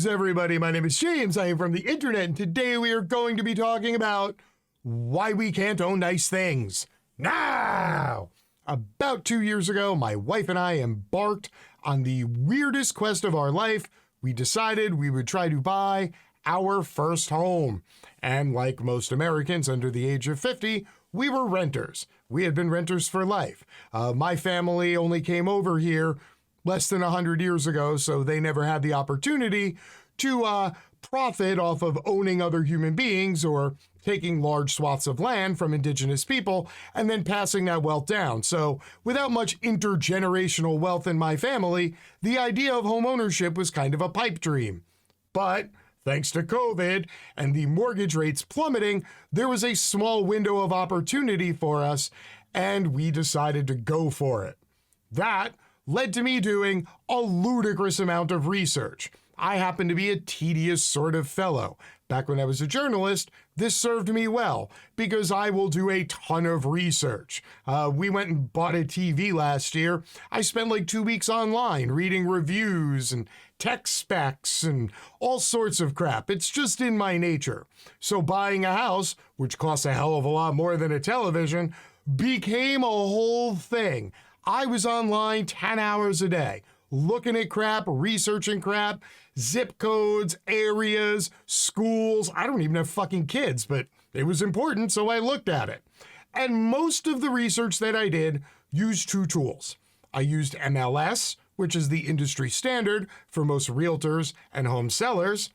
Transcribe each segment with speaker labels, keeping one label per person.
Speaker 1: Greetings, everybody. My name is James. I am from the internet, and today we are going to be talking about why we can't own nice things. Now, about 2 years ago, my wife and I embarked on the weirdest quest of our life. We decided we would try to buy our first home. And like most Americans under the age of 50, we were renters. We had been renters for life. My family only came over here less than 100 years ago, so they never had the opportunity to profit off of owning other human beings or taking large swaths of land from indigenous people and then passing that wealth down. So without much intergenerational wealth in my family, the idea of home ownership was kind of a pipe dream. But thanks to COVID and the mortgage rates plummeting, there was a small window of opportunity for us, and we decided to go for it. That led to me doing a ludicrous amount of research. I happen to be a tedious sort of fellow. Back when I was a journalist, this served me well because I will do a ton of research. We went and bought a TV last year. I spent like 2 weeks online reading reviews and tech specs and all sorts of crap. It's just in my nature. So buying a house, which costs a hell of a lot more than a television, became a whole thing. I was online 10 hours a day, looking at crap, researching crap, zip codes, areas, schools. I don't even have fucking kids, but it was important, so I looked at it. And most of the research that I did used two tools. I used MLS, which is the industry standard for most realtors and home sellers,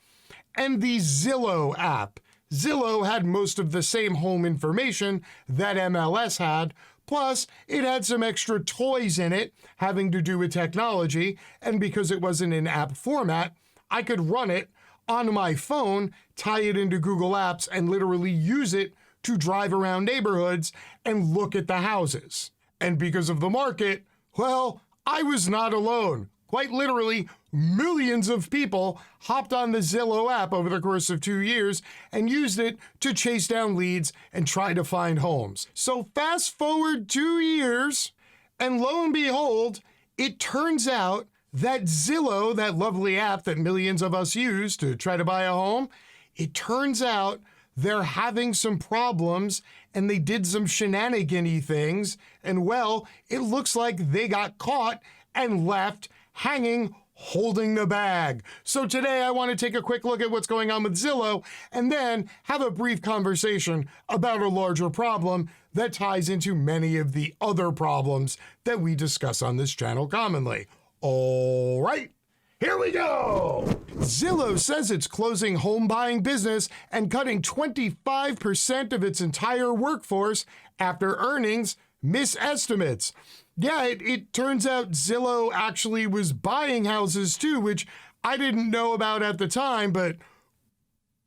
Speaker 1: and the Zillow app. Zillow had most of the same home information that MLS had, plus it had some extra toys in it having to do with technology, and because it wasn't in app format, I could run it on my phone, tie it into Google Apps, and literally use it to drive around neighborhoods and look at the houses. And because of the market, well, I was not alone. Quite literally, millions of people hopped on the Zillow app over the course of 2 years and used it to chase down leads and try to find homes. So fast forward 2 years, and lo and behold, it turns out that Zillow, that lovely app that millions of us use to try to buy a home, it turns out they're having some problems and they did some shenanigan-y things, and well, it looks like they got caught and left hanging, holding the bag. So today I want to take a quick look at what's going on with Zillow and then have a brief conversation about a larger problem that ties into many of the other problems that we discuss on this channel commonly. All right, here we go. Zillow says it's closing home buying business and cutting 25% of its entire workforce after earnings miss estimates. Yeah, it turns out Zillow actually was buying houses too, which I didn't know about at the time, but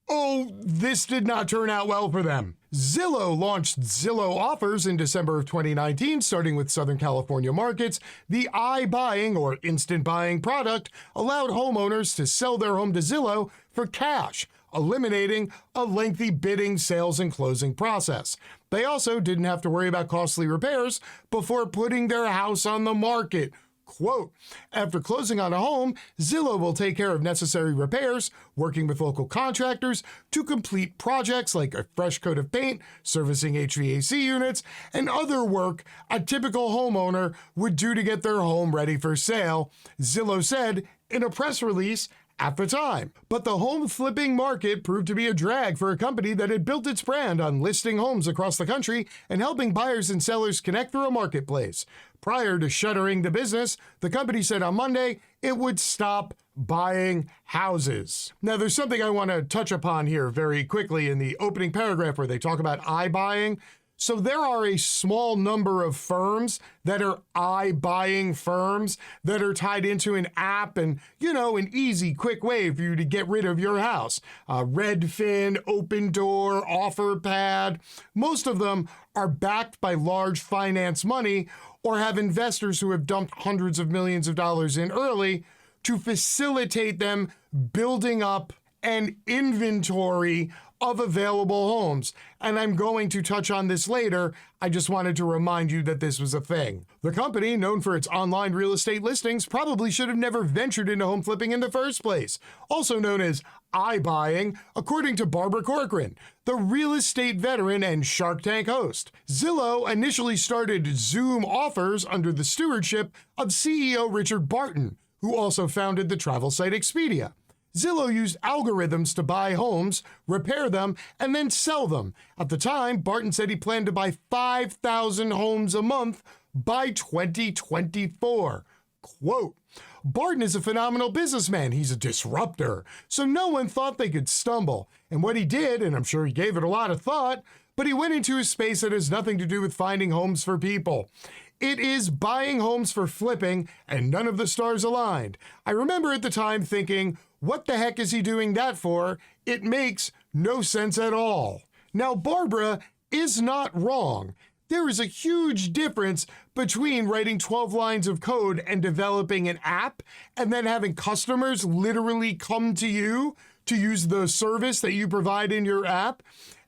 Speaker 1: oh, this did not turn out well for them. Zillow launched Zillow Offers in December of 2019, starting with Southern California markets. The iBuying or instant buying product allowed homeowners to sell their home to Zillow for cash, eliminating a lengthy bidding, sales, and closing process. They also didn't have to worry about costly repairs before putting their house on the market. Quote, after closing on a home, Zillow will take care of necessary repairs, working with local contractors to complete projects like a fresh coat of paint, servicing HVAC units, and other work a typical homeowner would do to get their home ready for sale, Zillow said in a press release at the time. But the home flipping market proved to be a drag for a company that had built its brand on listing homes across the country and helping buyers and sellers connect through a marketplace. Prior to shuttering the business, the company said on Monday it would stop buying houses. Now, there's something I want to touch upon here very quickly in the opening paragraph where they talk about iBuying. So there are a small number of firms that are iBuying firms that are tied into an app and, an easy, quick way for you to get rid of your house. Redfin, Open Door, OfferPad, most of them are backed by large finance money or have investors who have dumped hundreds of millions of dollars in early to facilitate them building up an inventory of available homes. And I'm going to touch on this later. I just wanted to remind you that this was a thing. The company, known for its online real estate listings, probably should have never ventured into home flipping in the first place, also known as iBuying, according to Barbara Corcoran, the real estate veteran and Shark Tank host. Zillow initially started Zillow Offers under the stewardship of CEO Richard Barton, who also founded the travel site Expedia. Zillow used algorithms to buy homes, repair them, and then sell them. At the time, Barton said he planned to buy 5,000 homes a month by 2024. Quote, Barton is a phenomenal businessman. He's a disruptor. So no one thought they could stumble. And what he did, and I'm sure he gave it a lot of thought, but he went into a space that has nothing to do with finding homes for people. It is buying homes for flipping, and none of the stars aligned. I remember at the time thinking, what the heck is he doing that for? It makes no sense at all. Now, Barbara is not wrong. There is a huge difference between writing 12 lines of code and developing an app and then having customers literally come to you to use the service that you provide in your app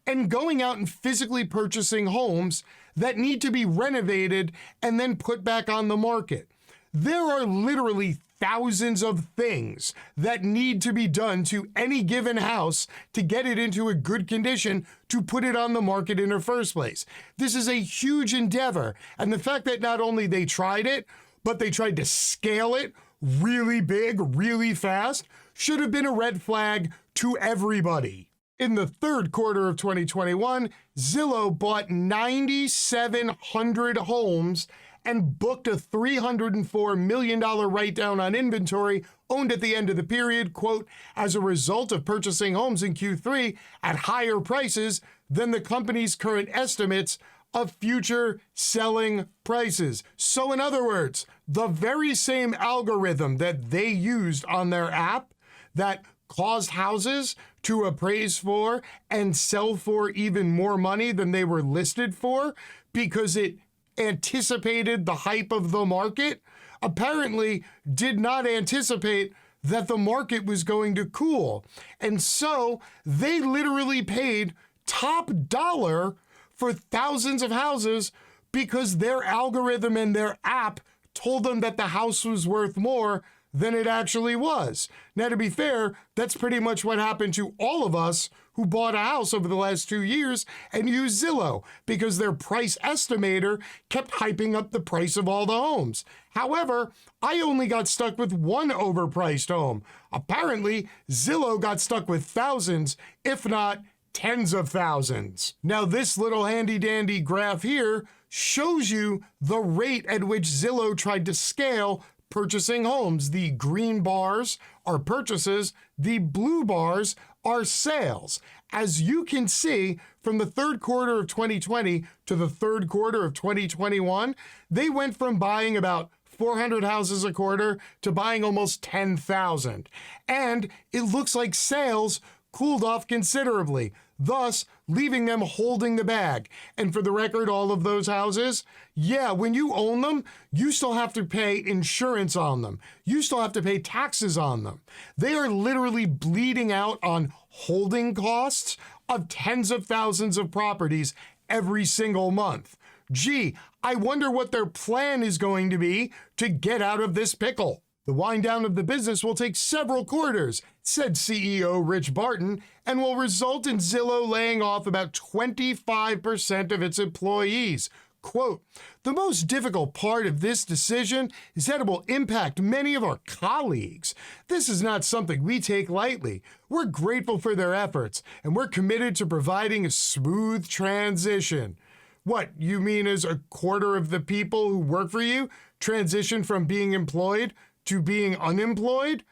Speaker 1: and going out and physically purchasing homes that need to be renovated and then put back on the market. There are literally thousands of things that need to be done to any given house to get it into a good condition to put it on the market in the first place. This is a huge endeavor. And the fact that not only they tried it, but they tried to scale it really big, really fast, should have been a red flag to everybody. In the third quarter of 2021, Zillow bought 9,700 homes and booked a $304 million write-down on inventory owned at the end of the period, quote, as a result of purchasing homes in Q3 at higher prices than the company's current estimates of future selling prices. So in other words, the very same algorithm that they used on their app that caused houses to appraise for and sell for even more money than they were listed for because it anticipated the hype of the market, apparently did not anticipate that the market was going to cool. And so they literally paid top dollar for thousands of houses because their algorithm and their app told them that the house was worth more than it actually was. Now, to be fair, that's pretty much what happened to all of us who bought a house over the last 2 years and used Zillow because their price estimator kept hyping up the price of all the homes. However, I only got stuck with one overpriced home. Apparently, Zillow got stuck with thousands, if not tens of thousands. Now, this little handy-dandy graph here shows you the rate at which Zillow tried to scale purchasing homes. The green bars are purchases, the blue bars are sales. As you can see, from the third quarter of 2020 to the third quarter of 2021, they went from buying about 400 houses a quarter to buying almost 10,000. And it looks like sales cooled off considerably, thus leaving them holding the bag. And for the record, all of those houses, yeah, when you own them, you still have to pay insurance on them. You still have to pay taxes on them. They are literally bleeding out on holding costs of tens of thousands of properties every single month. Gee, I wonder what their plan is going to be to get out of this pickle. The wind down of the business will take several quarters, said CEO Rich Barton, and will result in Zillow laying off about 25% of its employees. Quote, the most difficult part of this decision is that it will impact many of our colleagues. This is not something we take lightly. We're grateful for their efforts, and we're committed to providing a smooth transition. What, you mean as a quarter of the people who work for you transition from being employed to being unemployed?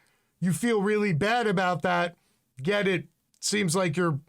Speaker 1: You feel really bad about that. Get it. Seems like you're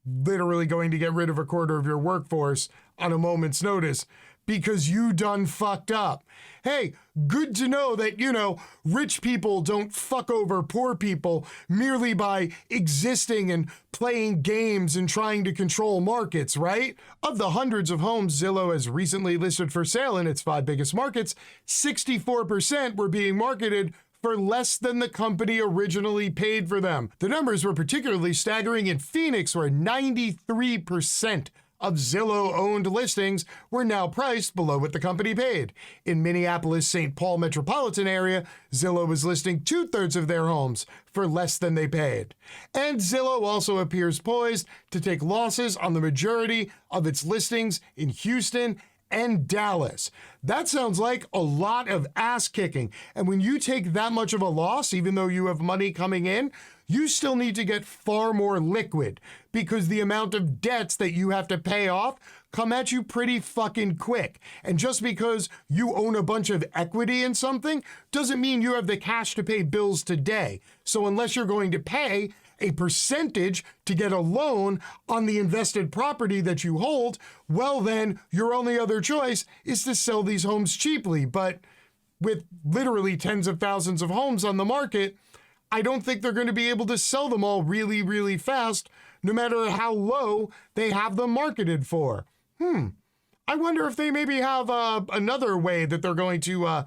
Speaker 1: literally going to get rid of a quarter of your workforce on a moment's notice because you done fucked up. Hey, good to know that, rich people don't fuck over poor people merely by existing and playing games and trying to control markets, right? Of the hundreds of homes Zillow has recently listed for sale in its 5 biggest markets, 64% were being marketed for less than the company originally paid for them. The numbers were particularly staggering in Phoenix, where 93% of Zillow-owned listings were now priced below what the company paid. In Minneapolis-St. Paul metropolitan area, Zillow was listing 2/3 of their homes for less than they paid. And Zillow also appears poised to take losses on the majority of its listings in Houston and Dallas. That sounds like a lot of ass kicking. And when you take that much of a loss, even though you have money coming in, you still need to get far more liquid, because the amount of debts that you have to pay off come at you pretty fucking quick. And just because you own a bunch of equity in something doesn't mean you have the cash to pay bills today. So unless you're going to pay a percentage to get a loan on the invested property that you hold, well then your only other choice is to sell these homes cheaply. But with literally tens of thousands of homes on the market, I don't think they're going to be able to sell them all really, really fast, no matter how low they have them marketed for. I wonder if they maybe have another way that they're going to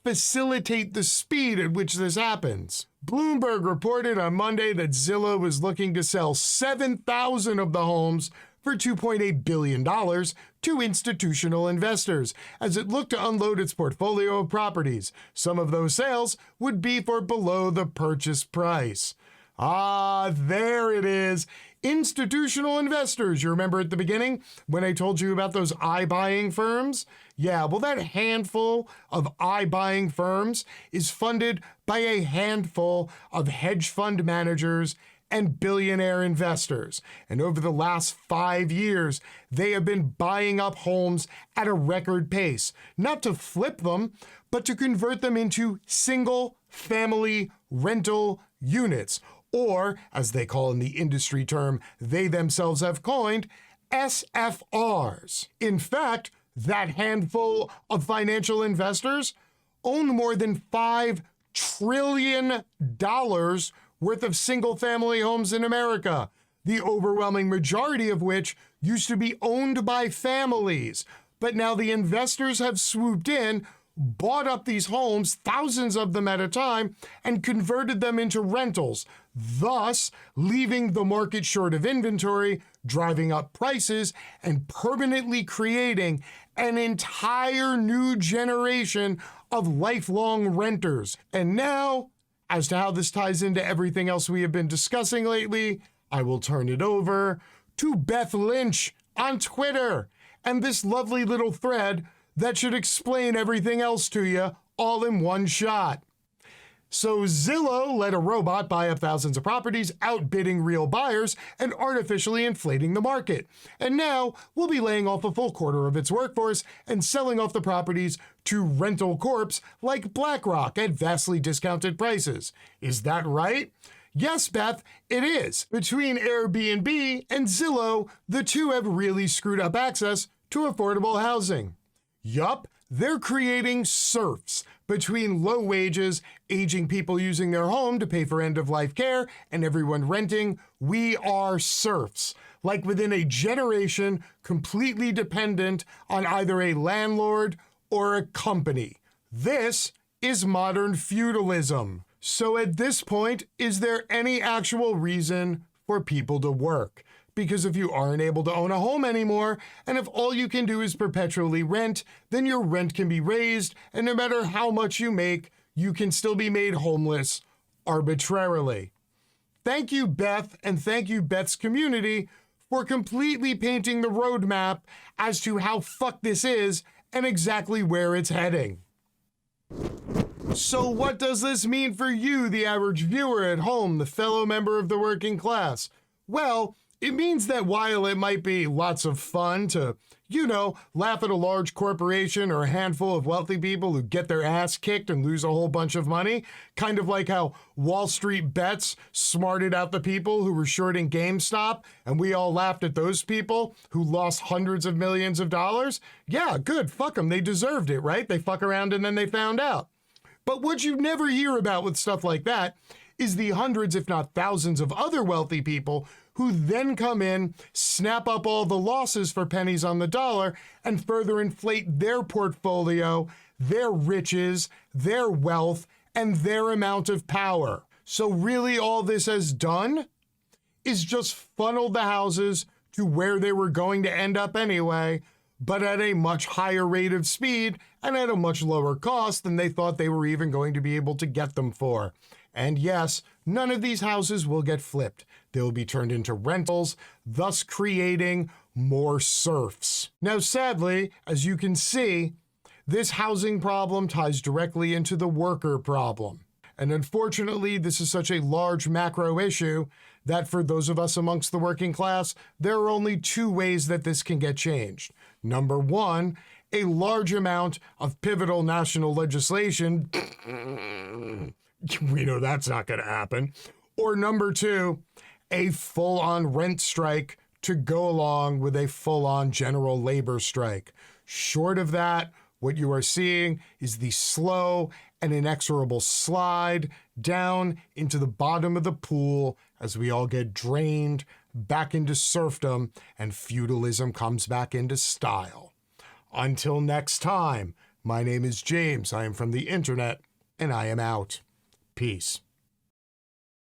Speaker 1: facilitate the speed at which this happens. Bloomberg reported on Monday that Zillow was looking to sell 7,000 of the homes for $2.8 billion to institutional investors as it looked to unload its portfolio of properties. Some of those sales would be for below the purchase price. Ah, there it is. Institutional investors. You remember at the beginning when I told you about those iBuying firms? Yeah, well, that handful of iBuying firms is funded by a handful of hedge fund managers and billionaire investors. And over the last 5 years, they have been buying up homes at a record pace, not to flip them, but to convert them into single-family rental units, or, as they call in the industry term they themselves have coined, SFRs. In fact, that handful of financial investors own more than $5 trillion worth of single-family homes in America, the overwhelming majority of which used to be owned by families. But now the investors have swooped in, bought up these homes, thousands of them at a time, and converted them into rentals, thus leaving the market short of inventory, driving up prices, and permanently creating an entire new generation of lifelong renters. And now, as to how this ties into everything else we have been discussing lately, I will turn it over to Beth Lynch on Twitter and this lovely little thread that should explain everything else to you all in one shot. So Zillow let a robot buy up thousands of properties, outbidding real buyers and artificially inflating the market. And now we'll be laying off a full quarter of its workforce and selling off the properties to rental corps like BlackRock at vastly discounted prices. Is that right? Yes, Beth, it is. Between Airbnb and Zillow, the two have really screwed up access to affordable housing. Yup, they're creating serfs between low wages, aging people using their home to pay for end-of-life care, and everyone renting. We are serfs, like within a generation, completely dependent on either a landlord or a company. This is modern feudalism. So at this point, is there any actual reason for people to work? Because if you aren't able to own a home anymore, and if all you can do is perpetually rent, then your rent can be raised, and no matter how much you make, you can still be made homeless arbitrarily. Thank you, Beth, and thank you, Beth's community, for completely painting the roadmap as to how fucked this is and exactly where it's heading. So what does this mean for you, the average viewer at home, the fellow member of the working class? Well, it means that while it might be lots of fun to, laugh at a large corporation or a handful of wealthy people who get their ass kicked and lose a whole bunch of money, kind of like how Wall Street Bets smarted out the people who were shorting GameStop, and we all laughed at those people who lost hundreds of millions of dollars. Yeah, good, fuck them, they deserved it, right? They fuck around and then they found out. But what you never hear about with stuff like that is the hundreds, if not thousands, of other wealthy people who then come in, snap up all the losses for pennies on the dollar, and further inflate their portfolio, their riches, their wealth, and their amount of power. So really all this has done is just funneled the houses to where they were going to end up anyway, but at a much higher rate of speed and at a much lower cost than they thought they were even going to be able to get them for. And yes, none of these houses will get flipped. They will be turned into rentals, thus creating more serfs. Now, sadly, as you can see, this housing problem ties directly into the worker problem. And unfortunately, this is such a large macro issue that for those of us amongst the working class, there are only two ways that this can get changed. Number one, a large amount of pivotal national legislation. We know that's not going to happen. Or number two, a full-on rent strike to go along with a full-on general labor strike. Short of that, what you are seeing is the slow and inexorable slide down into the bottom of the pool as we all get drained back into serfdom and feudalism comes back into style. Until next time, my name is James. I am from the internet, and I am out. Peace.